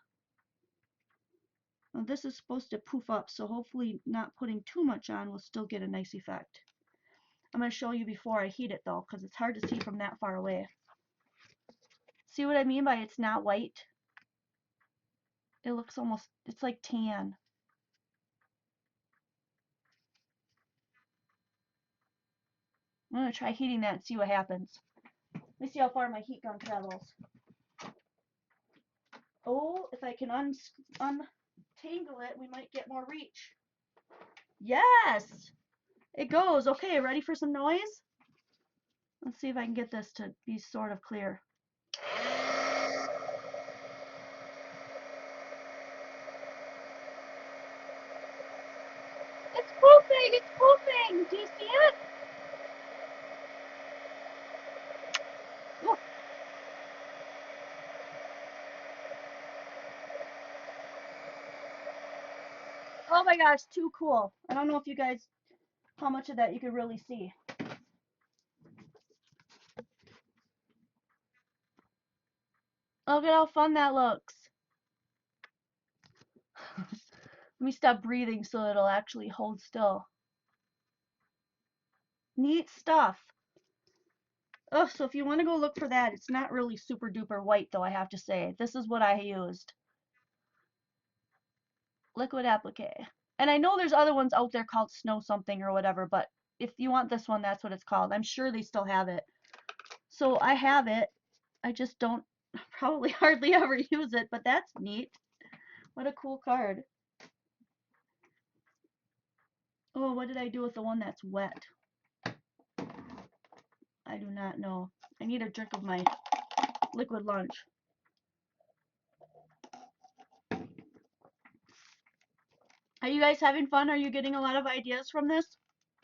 Now this is supposed to poof up, so hopefully not putting too much on will still get a nice effect. I'm going to show you before I heat it though, because it's hard to see from that far away. See what I mean by it's not white? It looks almost, it's like tan. I'm going to try heating that and see what happens. Let me see how far my heat gun travels. Oh, if I can untangle it, we might get more reach. Yes! It goes. Okay, ready for some noise? Let's see if I can get this to be sort of clear. It's poofing! It's poofing! Do you see it? Look. Oh my gosh, too cool. I don't know if you guys, how much of that you could really see. Look at how fun that looks. Let me stop breathing so it'll actually hold still. Neat stuff. Oh, so if you want to go look for that, it's not really super duper white though, I have to say. This is what I used. Liquid applique. And I know there's other ones out there called snow something or whatever, but if you want this one, that's what it's called. I'm sure they still have it. So I have it. I just don't probably hardly ever use it, but that's neat. What a cool card. Oh, what did I do with the one that's wet? I do not know. I need a drink of my liquid lunch. Are you guys having fun? Are you getting a lot of ideas from this?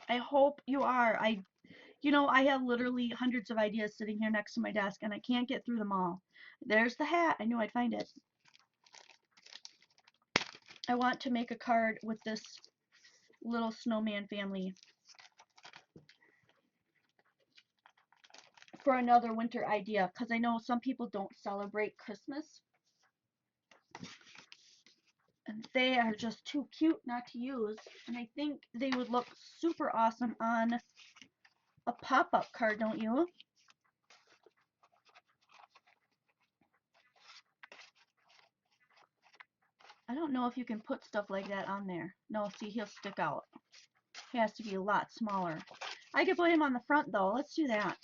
I hope you are. You know, I have literally hundreds of ideas sitting here next to my desk and I can't get through them all. There's the hat. I knew I'd find it. I want to make a card with this little snowman family for another winter idea, because I know some people don't celebrate Christmas and they are just too cute not to use, and I think they would look super awesome on a pop-up card, don't you? I don't know if you can put stuff like that on there. No, see, he'll stick out. He has to be a lot smaller. I could put him on the front though. Let's do that.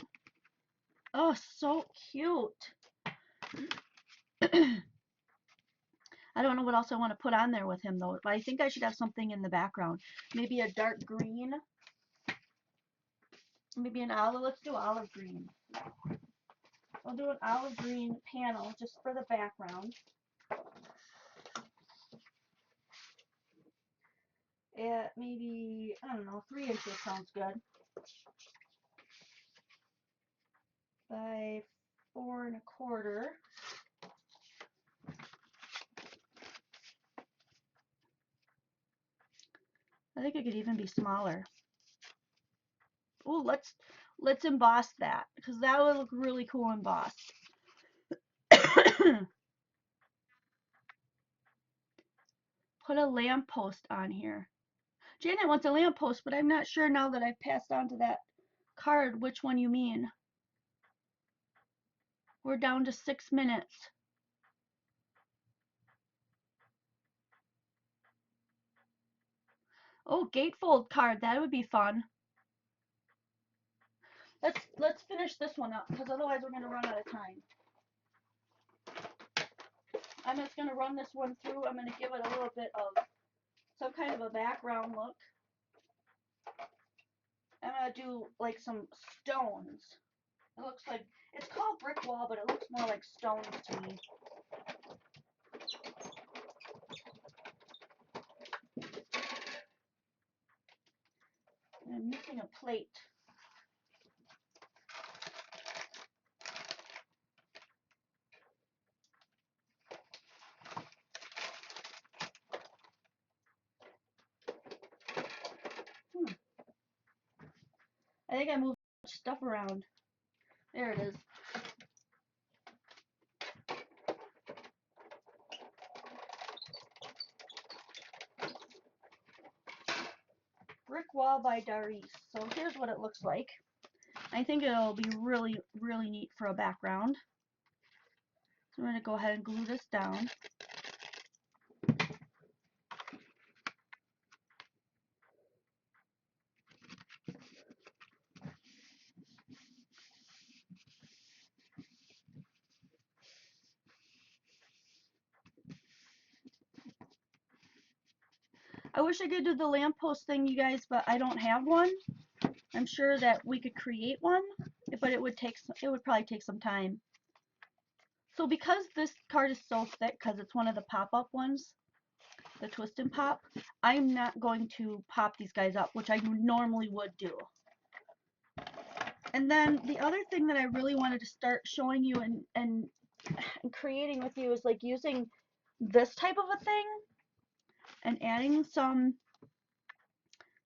Oh, so cute. I don't know what else I want to put on there with him though, but I think I should have something in the background. Maybe a dark green. Maybe an olive. Let's do olive green. I'll do an olive green panel just for the background. At maybe, I don't know, 3 inches sounds good. By 4 1/4. I think it could even be smaller. Oh, let's emboss that because that would look really cool embossed. Put a lamppost on here. Janet wants a lamppost, but I'm not sure now that I've passed on to that card which one you mean. We're down to 6 minutes. Oh, gatefold card, that would be fun. Let's finish this one up because otherwise we're gonna run out of time. I'm just gonna run this one through. I'm gonna give it a little bit of some kind of a background look. I'm gonna do like some stones. It looks like, it's called brick wall, but it looks more like stones to me. I'm missing a plate. I think I moved stuff around. There it is. Brick Wall by Darice. So here's what it looks like. I think it'll be really, really neat for a background. So I'm going to go ahead and glue this down. I wish I could do the lamppost thing, you guys, but I don't have one. I'm sure that we could create one, but it would probably take some time. So because this card is so thick, because it's one of the pop-up ones, the twist and pop, I'm not going to pop these guys up, which I normally would do. And then the other thing that I really wanted to start showing you and creating with you is like using this type of a thing and adding some.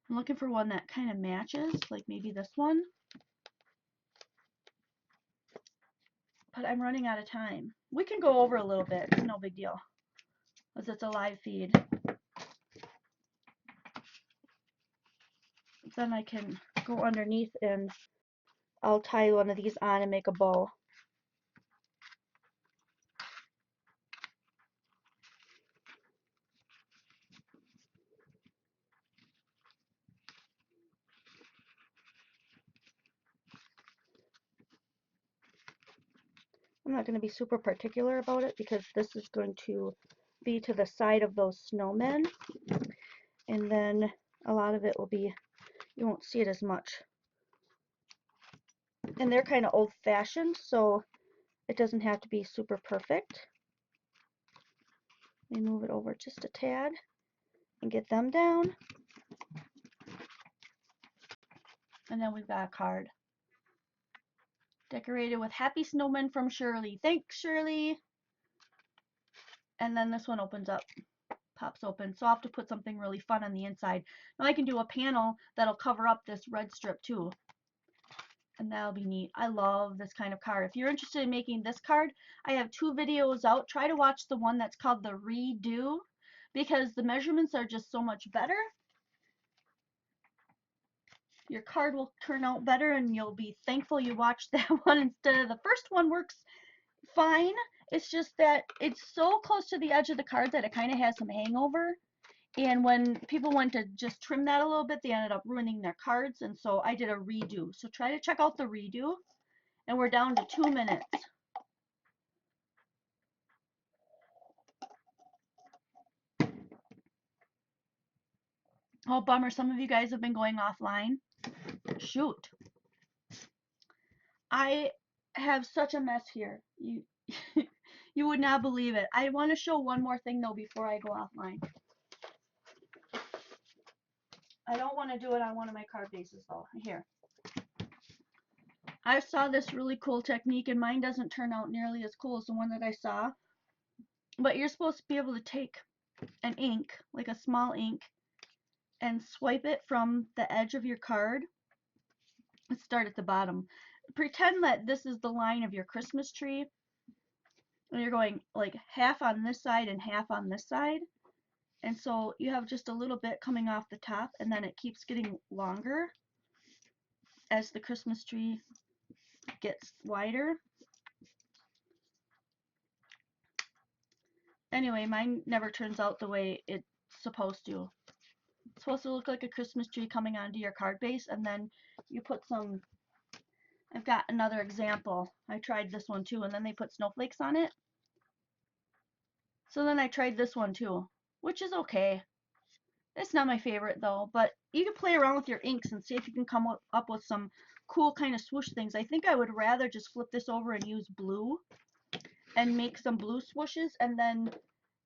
I'm looking for one that kind of matches, like maybe this one. But I'm running out of time. We can go over a little bit. It's no big deal, because it's a live feed. Then I can go underneath and I'll tie one of these on and make a bow. I'm not going to be super particular about it because this is going to be to the side of those snowmen, and then a lot of it will be, you won't see it as much. And they're kind of old-fashioned, so it doesn't have to be super perfect. Let me move it over just a tad and get them down. And then we've got a card. Decorated with Happy Snowman from Shirley. Thanks, Shirley. And then this one opens up, pops open. So I'll have to put something really fun on the inside. Now I can do a panel that'll cover up this red strip too. And that'll be neat. I love this kind of card. If you're interested in making this card, I have 2 videos out. Try to watch the one that's called the Redo, because the measurements are just so much better. Your card will turn out better and you'll be thankful you watched that one instead of the first one. Works fine. It's just that it's so close to the edge of the card that it kind of has some hangover. And when people went to just trim that a little bit, they ended up ruining their cards. And so I did a redo. So try to check out the redo. And we're down to 2 minutes. Oh, bummer. Some of you guys have been going offline. Shoot. I have such a mess here. You would not believe it. I want to show one more thing though before I go offline. I don't want to do it on one of my card bases though. Here. I saw this really cool technique, and mine doesn't turn out nearly as cool as the one that I saw. But you're supposed to be able to take an ink, like a small ink, and swipe it from the edge of your card. Let's start at the bottom. Pretend that this is the line of your Christmas tree. And you're going like half on this side and half on this side. And so you have just a little bit coming off the top, and then it keeps getting longer as the Christmas tree gets wider. Anyway, mine never turns out the way it's supposed to. It's supposed to look like a Christmas tree coming onto your card base, and then you put some, I've got another example. I tried this one too, and then they put snowflakes on it. So then I tried this one too, which is okay. It's not my favorite though, but you can play around with your inks and see if you can come up with some cool kind of swoosh things. I think I would rather just flip this over and use blue and make some blue swooshes and then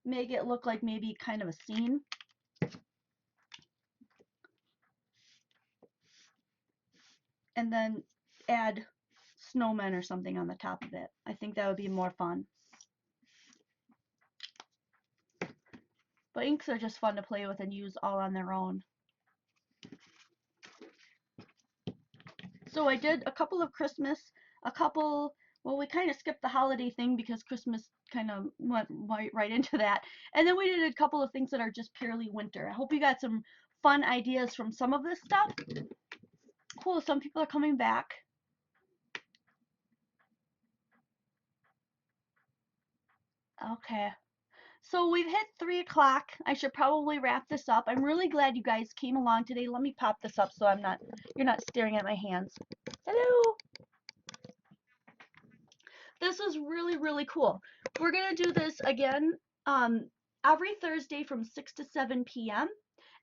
make it look like maybe kind of a scene. and then add snowmen or something on the top of it. I think that would be more fun. But inks are just fun to play with and use all on their own. So I did a couple of Christmas, a couple, well, we kind of skipped the holiday thing because Christmas kind of went right into that. And then we did a couple of things that are just purely winter. I hope you got some fun ideas from some of this stuff. Cool, some people are coming back. Okay. So we've hit 3 o'clock. I should probably wrap this up. I'm really glad you guys came along today. Let me pop this up so you're not staring at my hands. Hello. This is really, really cool. We're going to do this again every Thursday from 6 to 7 p.m.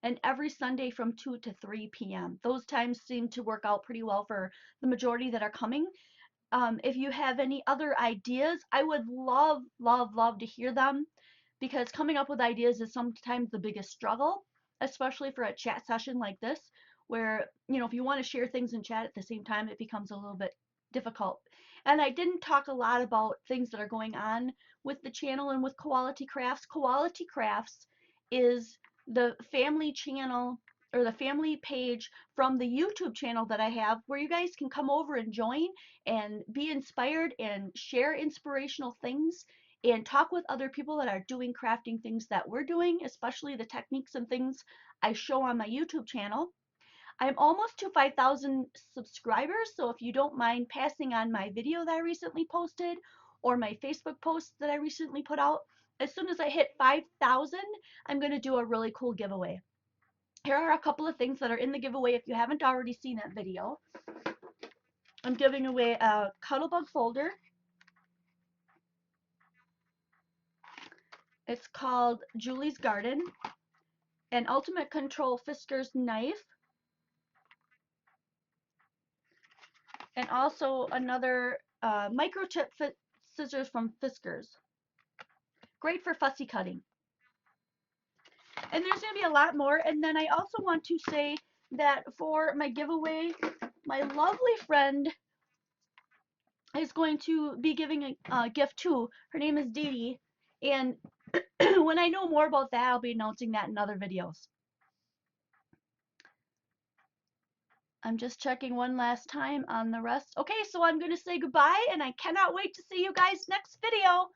and every Sunday from 2 to 3 p.m. Those times seem to work out pretty well for the majority that are coming. If you have any other ideas, I would love, love, love to hear them, because coming up with ideas is sometimes the biggest struggle, especially for a chat session like this, where, if you want to share things in chat at the same time, it becomes a little bit difficult. And I didn't talk a lot about things that are going on with the channel and with Quality Crafts. Quality Crafts is the family channel or the family page from the YouTube channel that I have, where you guys can come over and join and be inspired and share inspirational things and talk with other people that are doing crafting things that we're doing, especially the techniques and things I show on my YouTube channel. I'm almost to 5,000 subscribers, so if you don't mind passing on my video that I recently posted or my Facebook post that I recently put out, as soon as I hit 5,000, I'm going to do a really cool giveaway. Here are a couple of things that are in the giveaway if you haven't already seen that video. I'm giving away a Cuttlebug folder. It's called Julie's Garden, an Ultimate Control Fisker's knife, and also another microchip scissors from Fiskars. Great for fussy cutting. And there's going to be a lot more. And then I also want to say that for my giveaway, my lovely friend is going to be giving a gift too. Her name is Dee Dee. And when I know more about that, I'll be announcing that in other videos. I'm just checking one last time on the rest. Okay, so I'm going to say goodbye, and I cannot wait to see you guys next video.